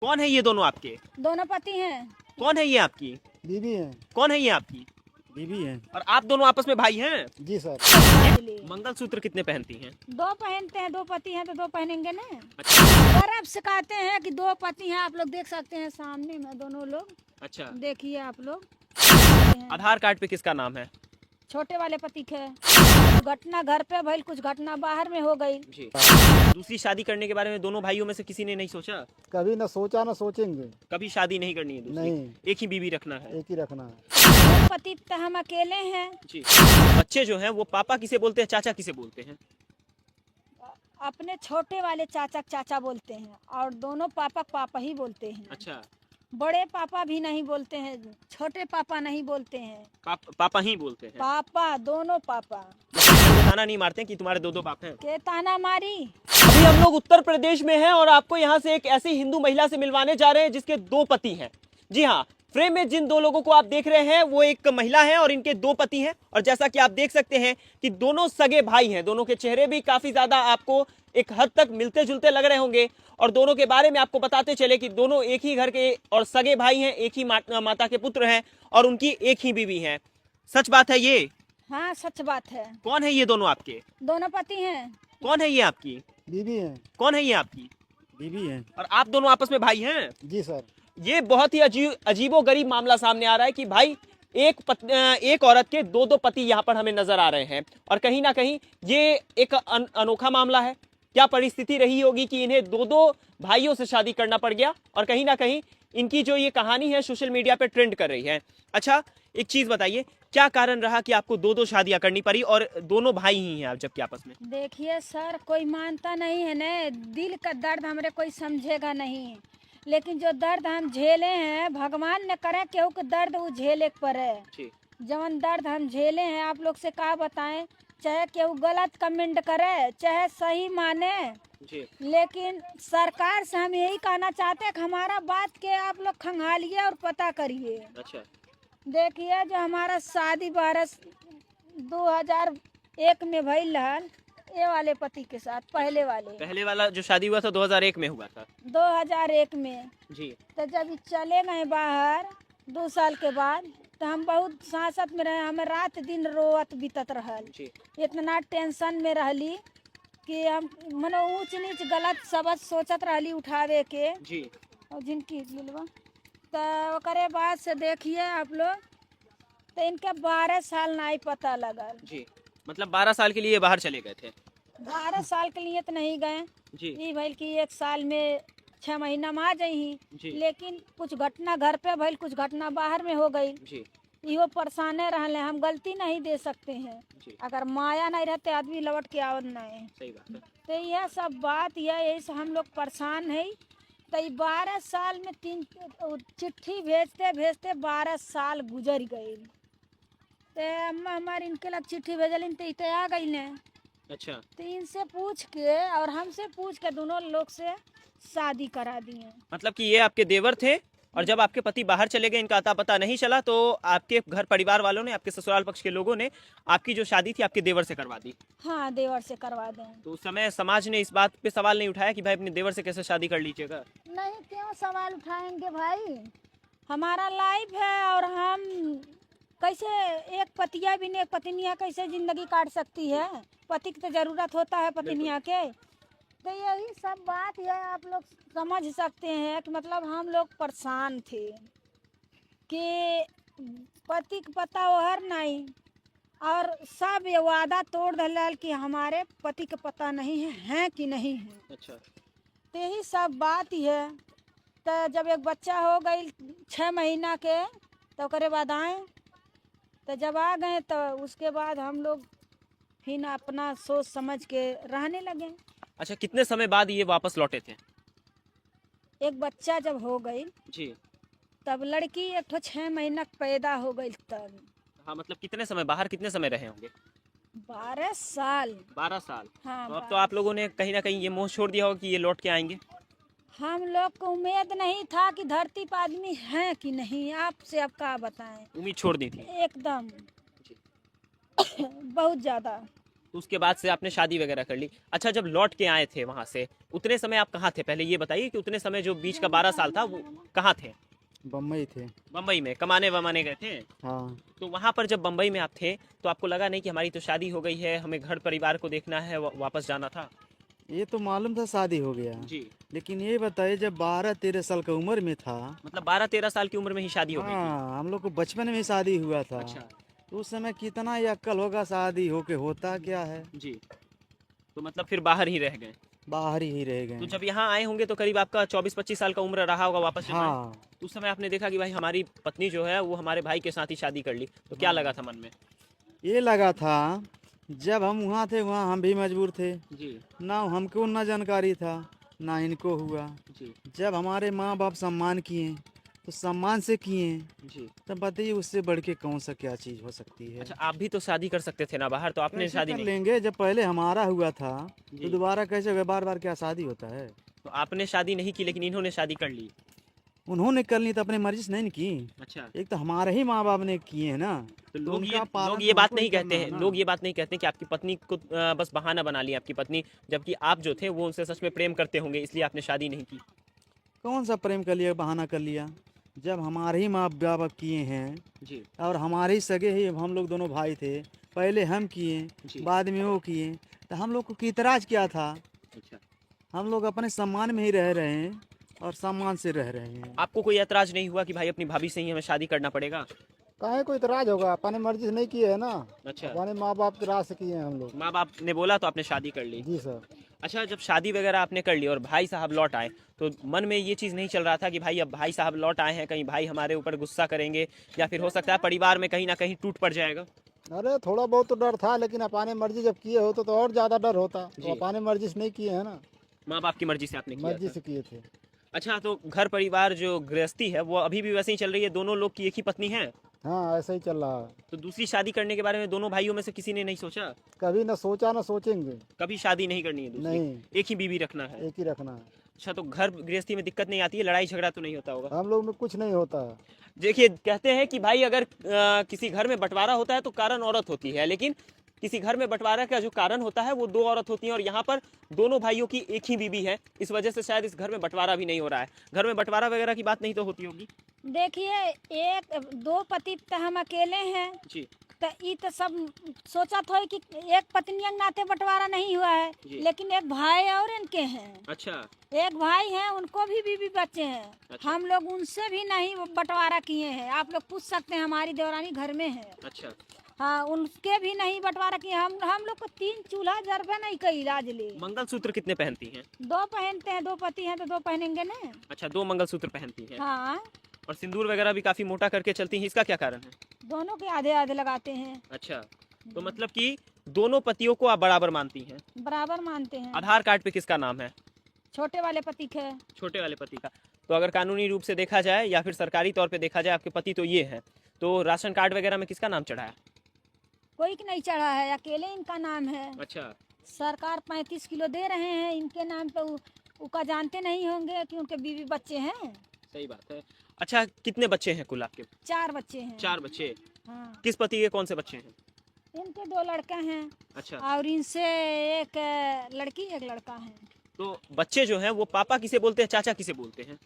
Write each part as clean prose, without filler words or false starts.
कौन है ये दोनों आपके? दोनों पति हैं। कौन है ये आपकी बीवी है। कौन है ये आपकी? बीवी है। और आप दोनों आपस में भाई हैं? जी सर। मंगलसूत्र कितने पहनती हैं? दो पहनते हैं, दो पति हैं तो दो पहनेंगे ना। अच्छा। गर्व सिखाते हैं कि दो पति हैं। आप लोग देख सकते हैं सामने में दोनों लोग। अच्छा, देखिए आप लोग। आधार कार्ड पे किसका नाम है? छोटे वाले पति के। घटना घर पे भइल, कुछ घटना बाहर में हो गई। जी। दूसरी शादी करने के बारे में दोनों भाइयों में से किसी ने नहीं सोचा? कभी न सोचा न सोचेंगे। कभी शादी नहीं करनी है दूसरी? नहीं। एक ही बीवी रखना है? एक ही रखना है। पति तो हम अकेले हैं। जी। बच्चे जो हैं वो पापा किसे बोलते हैं, चाचा किसे बोलते हैं? अपने छोटे वाले चाचा चाचा बोलते हैं और दोनों पापा पापा ही बोलते हैं। अच्छा। बड़े पापा भी नहीं बोलते हैं, छोटे पापा नहीं बोलते हैं। पापा ही बोलते हैं? पापा, दोनों पापा। वो ताना नहीं मारते कि तुम्हारे दो दो बाप हैं? के ताना मारी। अभी हम लोग उत्तर प्रदेश में हैं और आपको यहाँ से एक ऐसी हिंदू महिला से मिलवाने जा रहे हैं जिसके दो पति हैं। जी हाँ, फ्रेम में जिन दो लोगों को आप देख रहे हैं वो एक महिला है और इनके दो पति हैं। और जैसा कि आप देख सकते हैं कि दोनों सगे भाई हैं। दोनों के चेहरे भी काफी ज्यादा आपको एक हद तक मिलते जुलते लग रहे होंगे। और दोनों के बारे में आपको बताते चले कि दोनों एक ही घर के और सगे भाई हैं, एक ही माता के पुत्र हैं और उनकी एक ही बीवी है। सच बात है ये? हाँ, सच बात है। कौन है ये दोनों आपके? दोनों पति हैं। कौन है ये आपकी? बीवी है। कौन है ये आपकी? बीवी है। और आप दोनों आपस में भाई हैं? जी सर। ये बहुत ही अजीबो गरीब मामला सामने आ रहा है कि भाई एक औरत के दो दो पति यहाँ पर हमें नजर आ रहे हैं। और कहीं ना कहीं ये एक अनोखा मामला है। क्या परिस्थिति रही होगी कि इन्हें दो दो भाइयों से शादी करना पड़ गया और कहीं ना कहीं इनकी जो ये कहानी है सोशल मीडिया पे ट्रेंड कर रही है। अच्छा, एक चीज बताइए, क्या कारण रहा कि आपको दो दो शादियां करनी पड़ी और दोनों भाई ही हैं आप जबकि आपस में? देखिए सर, कोई मानता नहीं है ना, दिल का दर्द हमारे कोई समझेगा नहीं। लेकिन जो दर्द हम झेले हैं, भगवान ने करे केहू के दर्द वो झेले पड़े। जवन दर्द हम झेले हैं, आप लोग से क्या बताएं। चाहे केहू गलत कमेंट करे, चाहे सही माने, लेकिन सरकार से हम यही कहना चाहते हैं कि हमारा बात के आप लोग खंगालिए और पता करिए। अच्छा। देखिए, जो हमारा शादी 2001 में भइल रहल, ये वाले पति के साथ, पहले वाला जो शादी हुआ था 2001 में हुआ था? 2001 में जी। तो जब चले गए बाहर 2 साल के बाद, तो हम बहुत सांसत में रहे। हमें रात दिन रोवत बीतत रहल। इतना टेंशन में रहली कि हम मनो ऊंच नीच गलत शब्द सोचत रहली उठावे के। जी। और जिनकी तो ओकरे बाद से देखिए आप लोग, तो इनके 12 साल नहीं पता लगल। जी। मतलब 12 साल के लिए बाहर चले गए थे? 12 साल के लिए तो नहीं गए जी। ये भइल कि 1 साल में 6 महीना में आ जाही। लेकिन कुछ घटना घर पे भइल, कुछ घटना बाहर में हो गई। इहो परेशाने रहले। हम गलती नहीं दे सकते हैं। अगर माया नहीं रहते आदमी लौट के आवत नहीं। सही बात है। तो यह सब बात यही से हम लोग परेशान है। तो 12 साल में 3 चिट्ठी भेजते भेजते 12 साल गुजर गए। तो हमारे इनके लग चिट्ठी भेजलिन तो आ गई ने। अच्छा। तो इनसे पूछ के और हमसे पूछ के दोनों लोग से शादी करा दिए। मतलब कि ये आपके देवर थे और जब आपके पति बाहर चले गए, इनका अता पता नहीं चला, तो आपके घर परिवार वालों ने, आपके ससुराल पक्ष के लोगों ने आपकी जो शादी थी आपके देवर से करवा दी? हाँ, देवर से करवा दें। तो उस समय समाज ने इस बात पे सवाल नहीं उठाया कि भाई अपने देवर से कैसे शादी कर लीजिएगा? नहीं, क्यों सवाल उठाएंगे भाई। हमारा लाइफ है और हम कैसे एक पतिया भी नहीं, एक पत्निया कैसे जिंदगी काट सकती है। पति की तो जरूरत होता है पत्निया के। तो यही सब बात है, आप लोग समझ सकते हैं कि मतलब हम लोग परेशान थे कि पति का पता ओहर नहीं और सब ये वादा तोड़ दल कि हमारे पति का पता नहीं है कि नहीं है। अच्छा। तो यही सब बात ही है। तो जब एक बच्चा हो गई 6 महीना के, तो उसके बाद आए। तो जब आ गए तो उसके बाद हम लोग फिर अपना सोच समझ के रहने लगे। अच्छा, कितने समय बाद ये वापस लौटे थे? एक बच्चा जब हो गई जी, तब लड़की एक तो 6 महीना पैदा हो गई तब। हाँ, मतलब कितने समय बाहर, कितने समय रहे होंगे? 12 साल। 12 साल। हाँ। तो अब तो आप लोगों ने कहीं ना कहीं ये मोह छोड़ दिया होगा कि ये लौट के आएंगे? हम लोग को उम्मीद नहीं था कि धरती पर आदमी है कि नहीं। आपसे अब क्या बताएं। उम्मीद छोड़ दी थी एकदम। बहुत ज्यादा। तो उसके बाद से आपने शादी वगैरह कर ली। अच्छा, जब लौट के आए थे वहां से, उतने समय आप कहाँ थे? पहले ये बताइए कि उतने समय जो बीच का 12 साल था वो कहाँ थे? बम्बई थे। बम्बई में कमाने वमाने गए थे? हाँ। तो वहां पर जब बम्बई में आप थे तो आपको लगा नहीं कि हमारी तो शादी हो गई है, हमें घर परिवार को देखना है, वापस जाना था? ये तो मालूम था शादी हो गया, जी। लेकिन ये बताइए जब 12-13 साल की उम्र में था। मतलब 12-13 साल की उम्र में ही शादी हो गई थी? हाँ, हम लोग को बचपन में शादी हुआ था। अच्छा। तो उस समय कितना ये अक्ल होगा, शादी होके होता क्या है, जी। तो मतलब फिर बाहर ही रह गए? बाहर ही रह तो गए। जब यहाँ आए होंगे तो करीब आपका 24-25 साल का उम्र रहा होगा वापस जब आए? हाँ। तो उस समय आपने देखा कि भाई हमारी पत्नी जो है वो हमारे भाई के साथ ही शादी कर ली, तो क्या लगा था मन में? ये लगा था जब हम वहाँ थे, वहाँ हम भी मजबूर थे जी। ना, हमको ना जानकारी था ना इनको हुआ। जी। जब हमारे माँ बाप सम्मान किए तो सम्मान से किए, जी। तब बताइए उससे बढ़ के कौन सा क्या चीज़ हो सकती है। अच्छा, आप भी तो शादी कर सकते थे ना बाहर, तो आपने कैसे शादी कर नहीं? लेंगे, जब पहले हमारा हुआ था जी। तो दोबारा कैसे होगा? बार बार क्या शादी होता है? तो आपने शादी नहीं की लेकिन इन्होंने शादी कर ली? उन्होंने कर ली तो अपने मर्जी से नहीं न की। अच्छा। एक तो हमारे ही माँ बाप ने किए हैं ना, तो तो लोग उनका पालन लोग ये बात हमको नहीं ही करना कहते है हैं, ना। लोग ये बात नहीं कहते कि आपकी पत्नी को बस बहाना बना लिया आपकी पत्नी, जबकि आप जो थे वो उनसे सच में प्रेम करते होंगे, इसलिए आपने शादी नहीं की? कौन सा प्रेम कर लिया, बहाना कर लिया? जब हमारे ही माँ बाप किए हैं जी। और हमारे ही सगे ही, हम लोग दोनों भाई थे, पहले हम किए जी। बाद में वो किए, तो हम लोग को कितराज क्या था? अच्छा। हम लोग अपने सम्मान में ही रह रहे हैं और सम्मान से रह रहे हैं। आपको कोई ऐतराज नहीं हुआ कि भाई अपनी भाभी से ही हमें शादी करना पड़ेगा? काहे कोई इतराज होगा? अपने मर्जी से नहीं किए है ना, अच्छा। अपने माँ बाप की राह से किए हैं हम लोग। माँ बाप ने बोला तो आपने शादी कर ली? जी सर। अच्छा, जब शादी वगैरह आपने कर ली और भाई साहब लौट आए, तो मन में ये चीज़ नहीं चल रहा था कि भाई अब भाई साहब लौट आए हैं, कहीं भाई हमारे ऊपर गुस्सा करेंगे या फिर हो सकता है परिवार में कहीं ना कहीं टूट पड़ जाएगा? अरे थोड़ा बहुत तो डर था, लेकिन अपने मर्जी जब किए होते तो और ज़्यादा डर होता। जी। तो अपने मर्जी से नहीं किए हैं ना, माँ बाप की मर्जी से आपने किया मर्जी था? से किए थे। अच्छा, तो घर परिवार जो गृहस्थी है वो अभी भी वैसे ही चल रही है? दोनों लोग की एक ही पत्नी है? हाँ, ऐसा ही चल रहा है। तो दूसरी शादी करने के बारे में दोनों भाइयों में से किसी ने नहीं सोचा? कभी ना सोचा ना सोचेंगे। कभी शादी नहीं करनी है दूसरी? नहीं, एक ही बीवी रखना है? एक ही रखना है। अच्छा, तो घर गृहस्थी में दिक्कत नहीं आती है? लड़ाई झगड़ा तो नहीं होता होगा? हम लोग में कुछ नहीं होता है। देखिए, कहते हैं कि भाई अगर किसी घर में बंटवारा होता है तो कारण औरत होती है, लेकिन किसी घर में बंटवारा का जो कारण होता है वो दो औरत होती हैं, और यहाँ पर दोनों भाइयों की एक ही बीवी है, इस वजह से शायद इस घर में बंटवारा भी नहीं हो रहा है। घर में बंटवारा वगैरह की बात नहीं तो होती होगी? देखिए, एक दो पति तो हम अकेले हैं, जी। तो ये तो सब सोचा था कि एक पत्नी के नाते बंटवारा नहीं हुआ है, जी। लेकिन एक भाई और इनके हैं। अच्छा। एक भाई हैं, उनको भी बीवी बच्चे हैं। अच्छा। हम लोग उनसे भी नहीं बंटवारा किए हैं। आप लोग पूछ सकते हैं, हमारी देवरानी घर में है। अच्छा। हाँ, उनके भी नहीं बंटवारा किए। हम लोग को 3 चूल्हा जरबे नहीं कई आज ले। मंगलसूत्र कितने पहनती हैं? 2 पहनते हैं, 2 पति हैं तो 2 पहनेंगे ना। अच्छा, 2 मंगलसूत्र पहनती हैं। हाँ, और सिंदूर वगैरह भी काफी मोटा करके चलती हैं, इसका क्या कारण है? दोनों के आधे आधे लगाते हैं। अच्छा, तो मतलब कि दोनों पतियों को आप बराबर मानती हैं? बराबर मानते हैं। आधार कार्ड पे किसका नाम है? छोटे वाले पति के। छोटे वाले पति का। तो अगर कानूनी रूप से देखा जाए या फिर सरकारी तौर पे देखा जाए, आपके पति तो ये है, तो राशन कार्ड वगैरह में किसका नाम चढ़ा है? कोई की नहीं चढ़ा है, अकेले इनका नाम है। अच्छा। सरकार 35 किलो दे रहे हैं इनके नाम पे। उका जानते नहीं होंगे कि उनके बीवी बच्चे हैं। सही बात है। अच्छा, कितने बच्चे हैं कुल आपके? 4 बच्चे हैं। 4 बच्चे। हाँ, किस पति के कौन से बच्चे हैं? इनके 2 लड़के हैं अच्छा। और इनसे एक लड़की एक लड़का है। तो बच्चे जो हैं वो पापा किसे बोलते हैं, चाचा किसे बोलते हैं?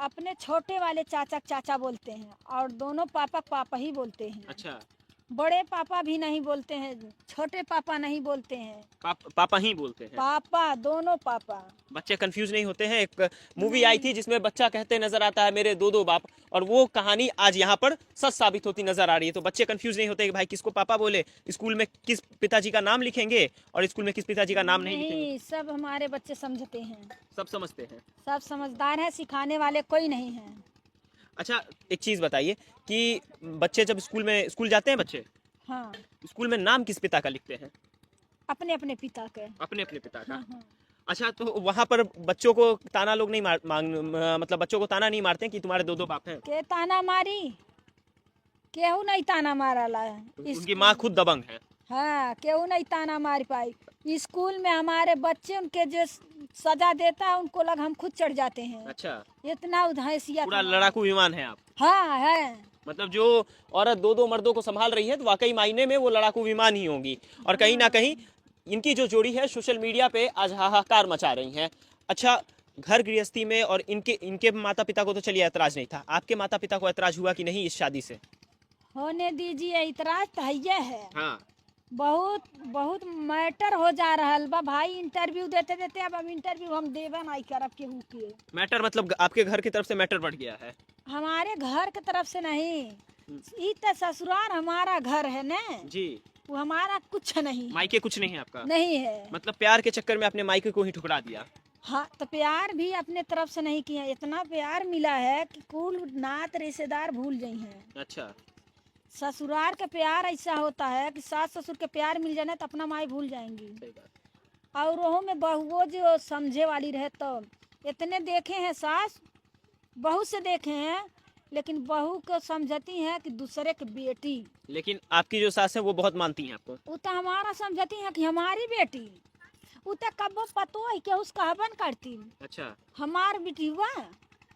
अपने छोटे वाले चाचा चाचा बोलते हैं और दोनों पापा पापा ही बोलते हैं। अच्छा। बड़े पापा भी नहीं बोलते हैं, छोटे पापा नहीं बोलते हैं। पापा ही बोलते हैं? पापा, दोनों पापा। बच्चे कंफ्यूज नहीं होते हैं? एक मूवी आई थी जिसमें बच्चा कहते नजर आता है मेरे 2 बाप, और वो कहानी आज यहाँ पर सच साबित होती नजर आ रही है। तो बच्चे कंफ्यूज नहीं होते कि भाई किसको पापा बोले, स्कूल में किस पिताजी का नाम लिखेंगे और स्कूल में किस पिताजी का नाम नहीं लिखेंगे? नहीं, सब हमारे बच्चे समझते हैं। सब समझते हैं? सब समझदार हैं, सिखाने वाले कोई नहीं है। अच्छा, एक चीज बताइए कि बच्चे जब स्कूल जाते हैं बच्चे, हाँ, स्कूल में नाम किस पिता का लिखते हैं? अपने अपने पिता के। अपने अपने पिता का। हाँ, हाँ। अच्छा, तो वहाँ पर बच्चों को ताना लोग नहीं मतलब बच्चों को ताना नहीं मारते हैं कि तुम्हारे 2 बाप हैं? के ताना मारी? केहू नहीं ताना मारला है। उनकी माँ खुद दबंग है? हाँ, केहू नहीं ताना मार पाई। स्कूल में हमारे बच्चे उनके जो सजा देता है उनको लग हम खुद चढ़ जाते हैं। अच्छा, इतना हैसियत। पूरा लड़ाकू विमान है आप? हाँ है। मतलब जो औरत दो दो मर्दों को संभाल रही है तो वाकई मायने में वो लड़ाकू विमान ही होंगी। और कहीं ना कहीं इनकी जो जोड़ी है सोशल मीडिया पे आज हाहाकार मचा रही है। अच्छा, घर गृहस्थी में और इनके माता पिता को तो चलिए ऐतराज नहीं था, आपके माता पिता को ऐतराज हुआ कि नहीं इस शादी से? होने दीजिए, इतराज तो है। हाँ, बहुत बहुत मैटर हो जा रहा बा भाई। इंटरव्यू देते देते अब इंटरव्यू हम देवे नहीं करब केहू के। मैटर मतलब आपके घर की तरफ से मैटर बढ़ गया है? हमारे घर की तरफ से नहीं, ई तो ससुराल हमारा घर है ना जी। वो हमारा कुछ नहीं, मायके कुछ नहीं है आपका? नहीं है। मतलब प्यार के चक्कर में अपने मायके को ही ठुकरा दिया? हाँ, तो प्यार भी अपने तरफ से नहीं किया। इतना प्यार मिला है कि कुल नात रिश्तेदार भूल गई हैं। अच्छा। ससुराल का प्यार ऐसा होता है कि सास ससुर के प्यार मिल जाए तो अपना माई भूल जाएंगी। सही बात। और वह में बहुओं जो समझे वाली रहे तो इतने देखे हैं, सास बहू से देखे हैं, लेकिन बहू को समझती हैं कि दूसरे की बेटी। लेकिन आपकी जो सास है वो बहुत मानती हैं आपको? वो तो हमारा समझती हैं कि हमारी बेटी। वो तो कब पतो है कि उसका हवन करती। अच्छा। हमार बेटी हुआ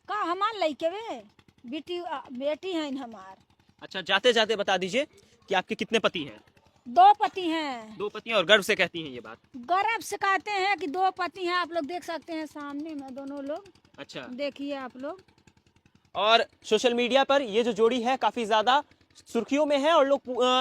का हमार लइके वे बेटी है हमार। अच्छा, जाते जाते बता दीजिए कि आपके कितने पति हैं? 2 पति हैं। 2 पति हैं और गर्व से कहती हैं ये बात? गर्व से कहते हैं कि 2 पति हैं। आप लोग देख सकते हैं सामने में दोनों लोग। अच्छा। देखिए आप लोग। और सोशल मीडिया पर ये जो जोड़ी है काफी ज्यादा सुर्खियों में है और लोग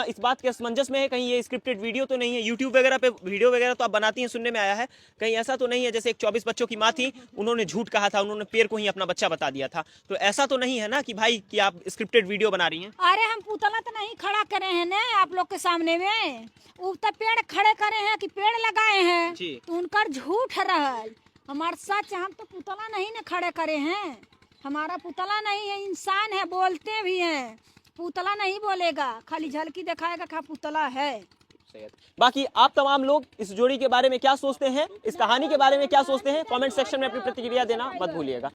इस बात के असमंजस में है कहीं ये स्क्रिप्टेड वीडियो तो नहीं है। यूट्यूब वगैरह पे वीडियो वगैरह तो आप बनाती हैं, सुनने में आया है, कहीं ऐसा तो नहीं है जैसे एक 24 बच्चों की माँ थी, उन्होंने झूठ कहा था, उन्होंने पेड़ को ही अपना बच्चा बता दिया था, तो ऐसा तो नहीं है ना कि भाई कि आप स्क्रिप्टेड वीडियो बना रही हैं? अरे हम पुतला तो नहीं खड़ा करे हैं ना आप लोग के सामने में। वो तो पेड़ खड़े करे हैं कि पेड़ लगाए हैं जी। तो उनका झूठ रहल। हमार सच, हम तो पुतला नहीं ना खड़े करे हैं। हमारा पुतला नहीं है, इंसान है, बोलते भी हैं। पुतला नहीं बोलेगा, खाली झलकी दिखाएगा कि पुतला है। बाकी आप तमाम लोग इस जोड़ी के बारे में क्या सोचते हैं, इस कहानी के बारे में क्या सोचते हैं, कमेंट सेक्शन में अपनी प्रतिक्रिया देना मत भूलिएगा।